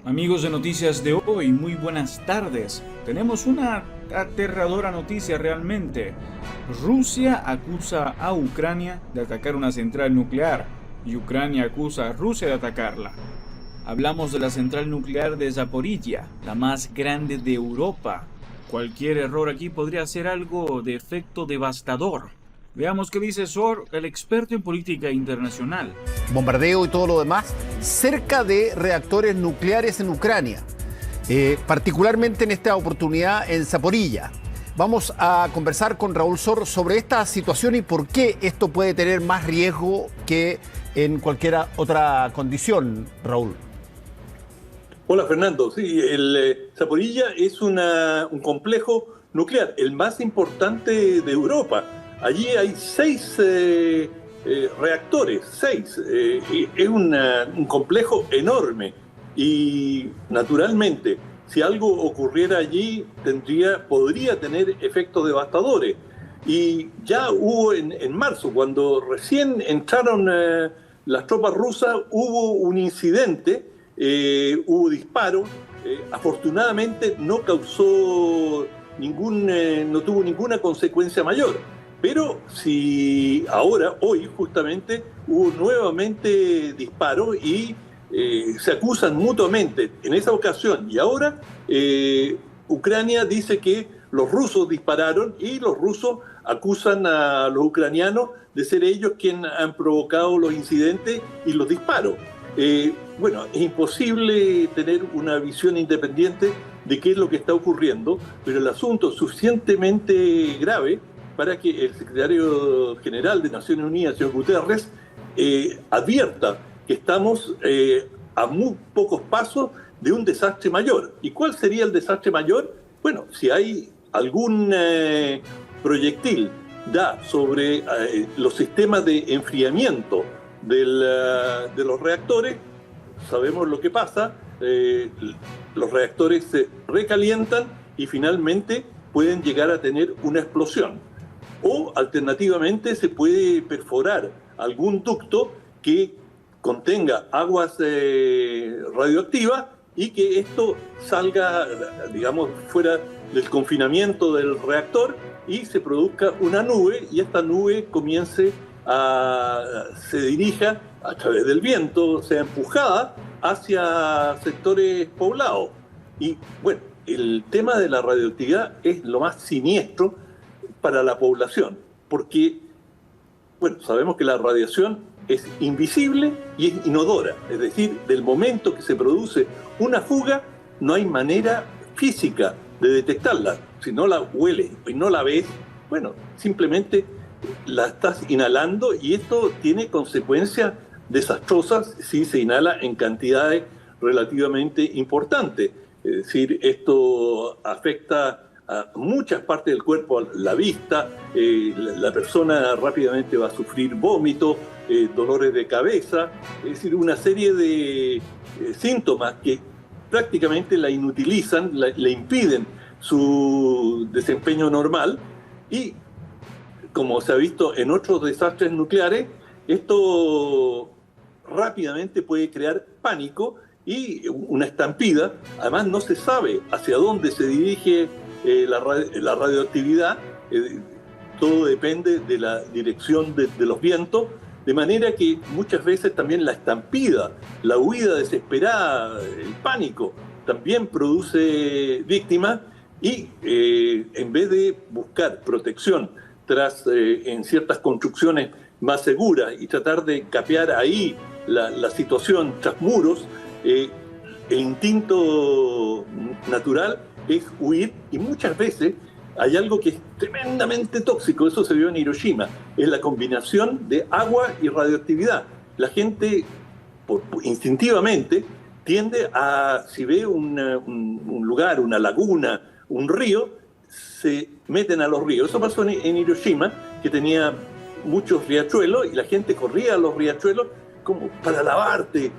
Amigos de Noticias de hoy, muy buenas tardes. Tenemos una aterradora noticia realmente. Rusia acusa a Ucrania de atacar una central nuclear y Ucrania acusa a Rusia de atacarla. Hablamos de la central nuclear de Zaporizhia, la más grande de Europa. Cualquier error aquí podría ser algo de efecto devastador. Veamos qué dice Sor, el experto en política internacional. Bombardeo y todo lo demás cerca de reactores nucleares en Ucrania, particularmente en esta oportunidad en Zaporilla. Vamos a conversar con Raúl Sor sobre esta situación y por qué esto puede tener más riesgo que en cualquier otra condición, Raúl. Hola Fernando, sí, el Zaporilla es un complejo nuclear, el más importante de Europa. Allí hay 6 reactores, 6. Es un complejo enorme y naturalmente, si algo ocurriera allí, podría tener efectos devastadores. Y ya hubo en marzo, cuando recién entraron las tropas rusas, hubo un incidente, hubo disparo. Afortunadamente no causó no tuvo ninguna consecuencia mayor. Pero si hoy justamente, hubo nuevamente disparos y se acusan mutuamente en esa ocasión. Y ahora Ucrania dice que los rusos dispararon y los rusos acusan a los ucranianos de ser ellos quienes han provocado los incidentes y los disparos. Bueno, es imposible tener una visión independiente de qué es lo que está ocurriendo, pero el asunto es suficientemente grave para que el secretario general de Naciones Unidas, señor Guterres, advierta que estamos a muy pocos pasos de un desastre mayor. ¿Y cuál sería el desastre mayor? Bueno, si hay algún proyectil sobre los sistemas de enfriamiento de los reactores, sabemos lo que pasa. Los reactores se recalientan y finalmente pueden llegar a tener una explosión. O alternativamente se puede perforar algún ducto que contenga aguas radioactivas y que esto salga, digamos, fuera del confinamiento del reactor y se produzca una nube, y esta nube se dirija a través del viento, sea empujada hacia sectores poblados. Y bueno, el tema de la radioactividad es lo más siniestro para la población, porque bueno, sabemos que la radiación es invisible y es inodora, es decir, del momento que se produce una fuga no hay manera física de detectarla. Si no la hueles y no la ves, bueno, simplemente la estás inhalando, y esto tiene consecuencias desastrosas si se inhala en cantidades relativamente importantes. Es decir, esto afecta a muchas partes del cuerpo, la vista, la persona rápidamente va a sufrir vómitos, dolores de cabeza, es decir, una serie de síntomas que prácticamente la inutilizan, le impiden su desempeño normal. Y como se ha visto en otros desastres nucleares, esto rápidamente puede crear pánico y una estampida. Además, no se sabe hacia dónde se dirige la radioactividad. Todo depende de la dirección de los vientos, de manera que muchas veces también la estampida, la huida desesperada, el pánico, también produce víctimas. Y en vez de buscar protección en ciertas construcciones más seguras y tratar de capear ahí la situación tras muros, el instinto natural es huir. Y muchas veces hay algo que es tremendamente tóxico, eso se vio en Hiroshima, es la combinación de agua y radioactividad. La gente instintivamente tiende si ve un lugar, una laguna, un río, se meten a los ríos. Eso pasó en Hiroshima, que tenía muchos riachuelos, y la gente corría a los riachuelos como para lavarte,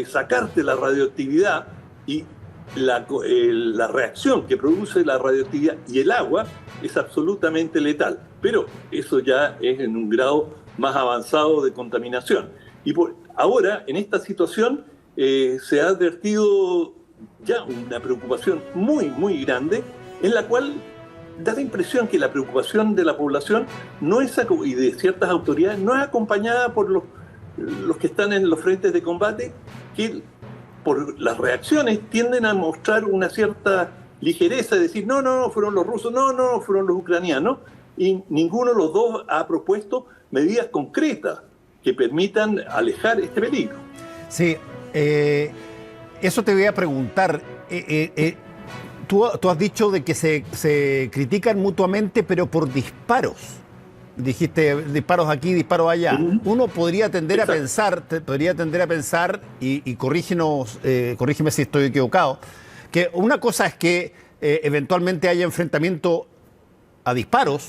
sacarte la radioactividad. Y la reacción que produce la radioactividad y el agua es absolutamente letal. Pero eso ya es en un grado más avanzado de contaminación. Y ahora, en esta situación, se ha advertido ya una preocupación muy, muy grande, en la cual da la impresión que la preocupación de la población no es, y de ciertas autoridades no es acompañada por los que están en los frentes de combate, que por las reacciones tienden a mostrar una cierta ligereza, de decir, no, fueron los rusos, no, fueron los ucranianos, y ninguno de los dos ha propuesto medidas concretas que permitan alejar este peligro. Sí, eso te voy a preguntar. Tú has dicho de que se critican mutuamente, pero por disparos. Dijiste disparos aquí, disparos allá. Uno podría tender a pensar, y corrígeme si estoy equivocado, que una cosa es que eventualmente haya enfrentamiento a disparos,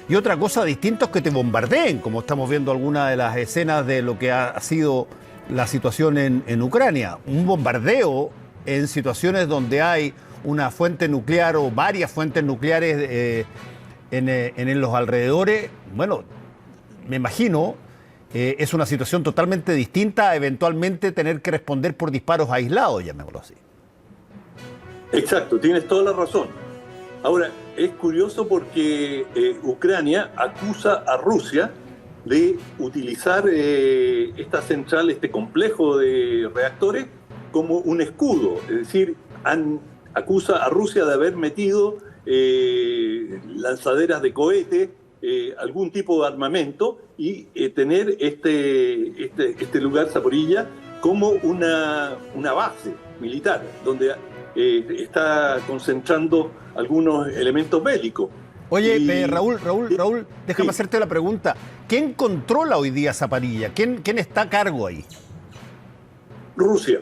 y otra cosa distinta es que te bombardeen, como estamos viendo algunas de las escenas de lo que ha sido la situación en Ucrania. Un bombardeo en situaciones donde hay una fuente nuclear o varias fuentes nucleares en los alrededores, bueno, me imagino, es una situación totalmente distinta a eventualmente tener que responder por disparos aislados, llamémoslo así. Exacto, tienes toda la razón. Ahora, es curioso porque Ucrania acusa a Rusia de utilizar esta central, este complejo de reactores, como un escudo. Es decir, acusa a Rusia de haber metido lanzaderas de cohete, algún tipo de armamento, y tener este lugar, Zaporilla, como una base militar, donde está concentrando algunos elementos bélicos. Oye, Raúl, déjame hacerte la pregunta. ¿Quién controla hoy día Zaporilla? ¿Quién está a cargo ahí? Rusia.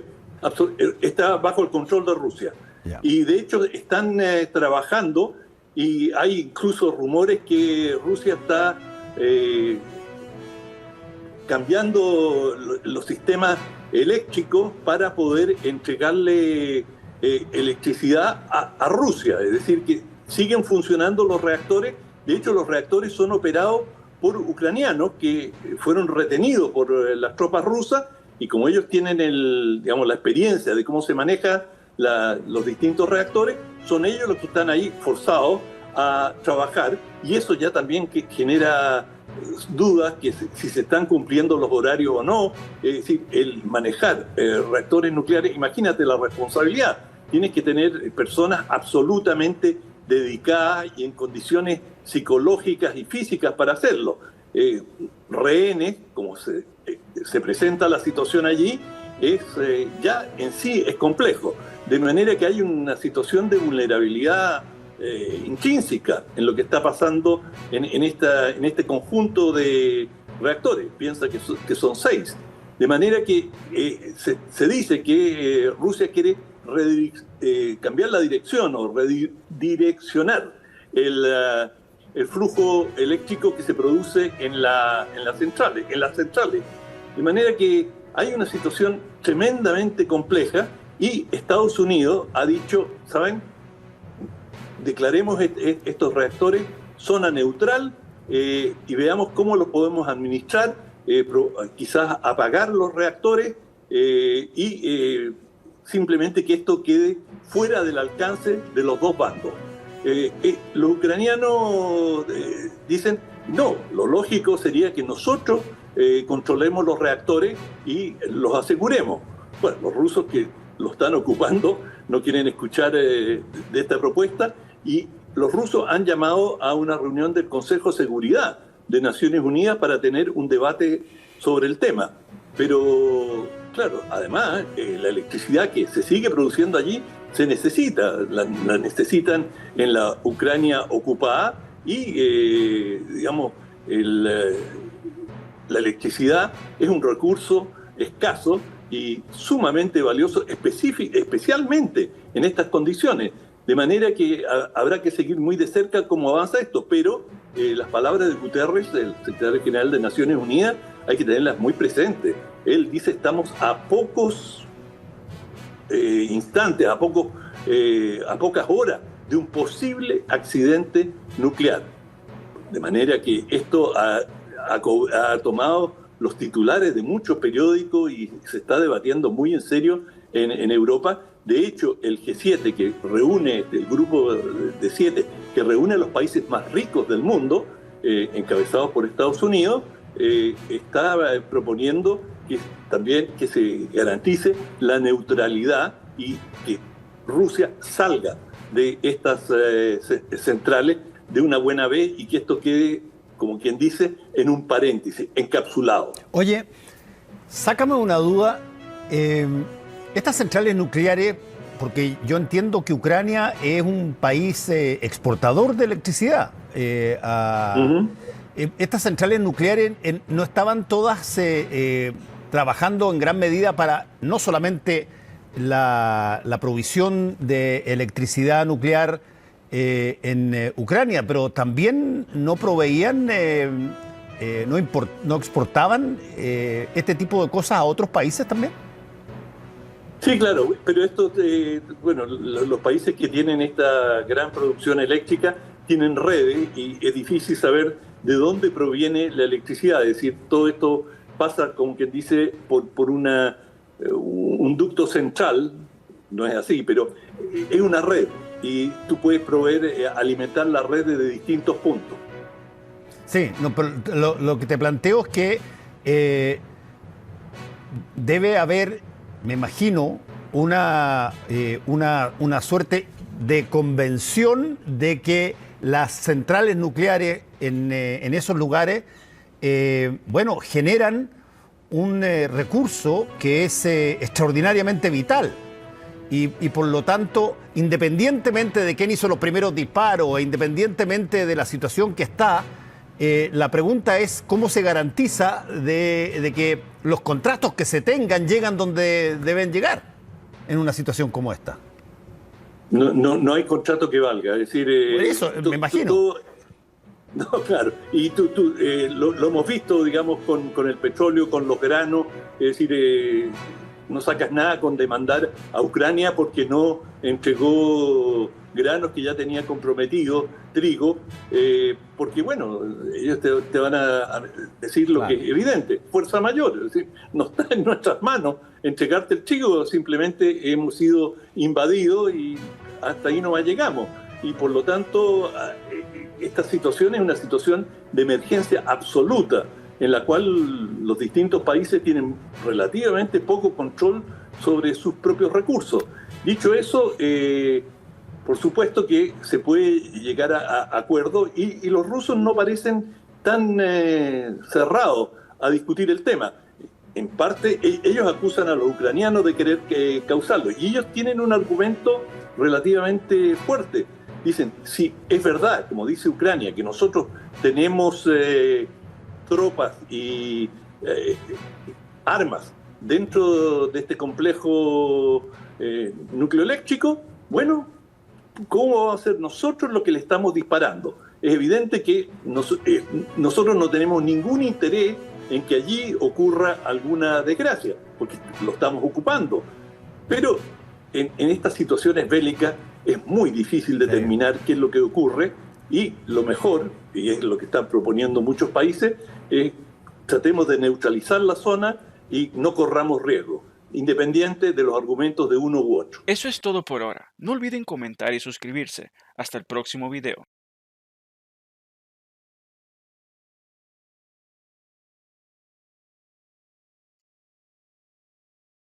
Está bajo el control de Rusia. Yeah. Y de hecho están trabajando, y hay incluso rumores que Rusia está cambiando los sistemas eléctricos para poder entregarle electricidad a Rusia. Es decir, que siguen funcionando los reactores. De hecho, los reactores son operados por ucranianos que fueron retenidos por las tropas rusas, y como ellos tienen la experiencia de cómo se maneja los distintos reactores, son ellos los que están ahí forzados a trabajar, y eso ya también que genera dudas que si se están cumpliendo los horarios o no. Es decir, el manejar reactores nucleares, imagínate la responsabilidad. Tienes que tener personas absolutamente dedicadas y en condiciones psicológicas y físicas para hacerlo. Rehenes, como se presenta la situación allí, ya en sí es complejo. De manera que hay una situación de vulnerabilidad intrínseca en lo que está pasando en este conjunto de reactores. Piensa que son 6. De manera que se dice que Rusia quiere cambiar la dirección o redireccionar el flujo eléctrico que se produce en las centrales. De manera que hay una situación tremendamente compleja, y Estados Unidos ha dicho, ¿saben? Declaremos estos reactores zona neutral y veamos cómo los podemos administrar, quizás apagar los reactores y simplemente que esto quede fuera del alcance de los dos bandos. Los ucranianos dicen, no, lo lógico sería que nosotros controlemos los reactores y los aseguremos. Bueno, los rusos, que lo están ocupando, no quieren escuchar de esta propuesta, y los rusos han llamado a una reunión del Consejo de Seguridad de Naciones Unidas para tener un debate sobre el tema. Pero, claro, además, la electricidad que se sigue produciendo allí se necesita, la necesitan en la Ucrania ocupada, y, la electricidad es un recurso escaso y sumamente valioso, especialmente en estas condiciones. De manera que habrá que seguir muy de cerca cómo avanza esto, pero las palabras de Guterres, el secretario general de Naciones Unidas, hay que tenerlas muy presentes. Él dice, estamos a pocos instantes, a pocas horas de un posible accidente nuclear. De manera que esto ha tomado los titulares de muchos periódicos y se está debatiendo muy en serio en Europa, De hecho, el G7, que reúne, el grupo de 7, que reúne a los países más ricos del mundo, encabezados por Estados Unidos, está proponiendo que también que se garantice la neutralidad y que Rusia salga de estas centrales de una buena vez y que esto quede, como quien dice, en un paréntesis, encapsulado. Oye, sácame una duda. Estas centrales nucleares, porque yo entiendo que Ucrania es un país exportador de electricidad. Estas centrales nucleares no estaban todas trabajando en gran medida para no solamente la provisión de electricidad nuclear en Ucrania, pero también no proveían, no exportaban este tipo de cosas a otros países también. Sí, claro, pero esto, bueno, los países que tienen esta gran producción eléctrica tienen redes y es difícil saber de dónde proviene la electricidad. Es decir, todo esto pasa, como quien dice, por un ducto central, no es así, pero es una red y tú puedes proveer, alimentar la red de distintos puntos. Sí, no, pero lo que te planteo es que debe haber, me imagino, una suerte de convención de que las centrales nucleares en esos lugares, bueno, generan un recurso que es extraordinariamente vital. Y por lo tanto, independientemente de quién hizo los primeros disparos, e independientemente de la situación que está, la pregunta es cómo se garantiza de que los contratos que se tengan llegan donde deben llegar en una situación como esta. No hay contrato que valga, es decir... Por eso, me imagino. No, claro, y lo hemos visto, digamos, con el petróleo, con los granos, es decir, no sacas nada con demandar a Ucrania porque no entregó granos que ya tenía comprometido, trigo, porque bueno, ellos te van a decir lo que es evidente, fuerza mayor, es decir, no está en nuestras manos entregarte el trigo, simplemente hemos sido invadidos y hasta ahí no llegamos. Y por lo tanto, esta situación es una situación de emergencia absoluta, en la cual los distintos países tienen relativamente poco control sobre sus propios recursos. Dicho eso, por supuesto que se puede llegar a acuerdos y los rusos no parecen tan cerrados a discutir el tema. En parte, ellos acusan a los ucranianos de querer causarlo y ellos tienen un argumento relativamente fuerte. Dicen, si es verdad, como dice Ucrania, que nosotros tenemos tropas y armas dentro de este complejo nucleoeléctrico, bueno, ¿cómo vamos a hacer nosotros lo que le estamos disparando? Es evidente que nosotros no tenemos ningún interés en que allí ocurra alguna desgracia, porque lo estamos ocupando. Pero en estas situaciones bélicas es muy difícil determinar qué es lo que ocurre y lo mejor, y es lo que están proponiendo muchos países, es tratemos de neutralizar la zona y no corramos riesgo, independiente de los argumentos de uno u otro. Eso es todo por ahora. No olviden comentar y suscribirse. Hasta el próximo video.